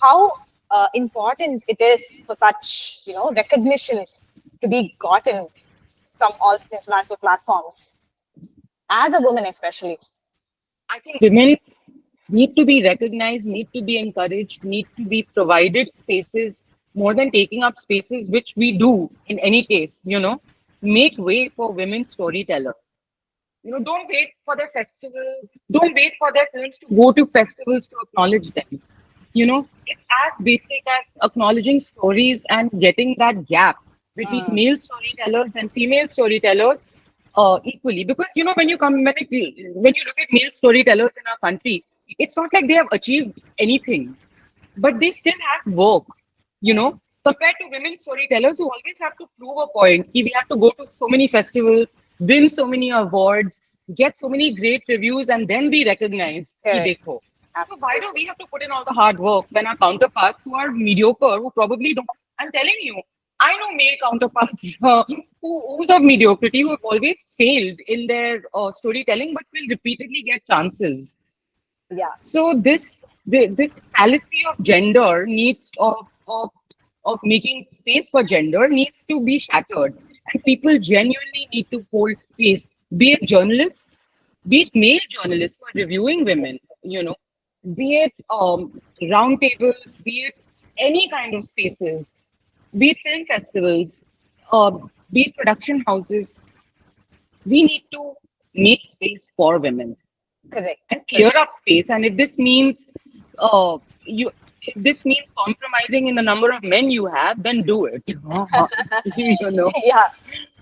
how important it is for such, recognition to be gotten from all these international platforms, as a woman especially. I think women need to be recognized, need to be encouraged, need to be provided spaces more than taking up spaces, which we do in any case, make way for women storytellers. Don't wait for their festivals, don't wait for their films to go to festivals to acknowledge them. It's as basic as acknowledging stories and getting that gap between Mm, male storytellers and female storytellers equally. Because when you look at male storytellers in our country, it's not like they have achieved anything, but they still have work. Compared to women storytellers who always have to prove a point. We have to go to so many festivals, win so many awards, get so many great reviews, and then be recognized. Ki correct. dekho. So why do Absolutely. we have to put in all the hard work when our counterparts who are mediocre, who probably don't? I'm telling you, I know male counterparts who's of mediocrity, who have always failed in their storytelling, but will repeatedly get chances. Yeah. So this fallacy of gender needs of making space for gender needs to be shattered, and people genuinely need to hold space. Be it journalists, be it male journalists who are reviewing women, be it roundtables, be it any kind of spaces, be it film festivals, uh, be it production houses. We need to make space for women Correct. and clear Correct. up space. And if this means you if this means compromising in the number of men you have, then do it. you know, Yeah.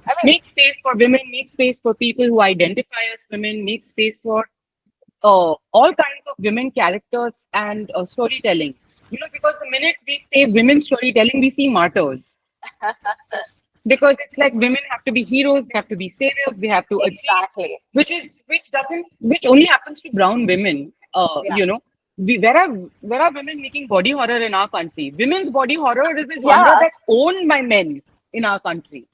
I mean, make space for women, make space for people who identify as women, make space for all kinds of women characters and storytelling. Because the minute we say women storytelling, we see martyrs. Because it's like women have to be heroes, they have to be saviors, they have to achieve, exactly. which only happens to brown women. Yeah. Where are women making body horror in our country? Women's body horror is a genre Yeah. that's owned by men in our country.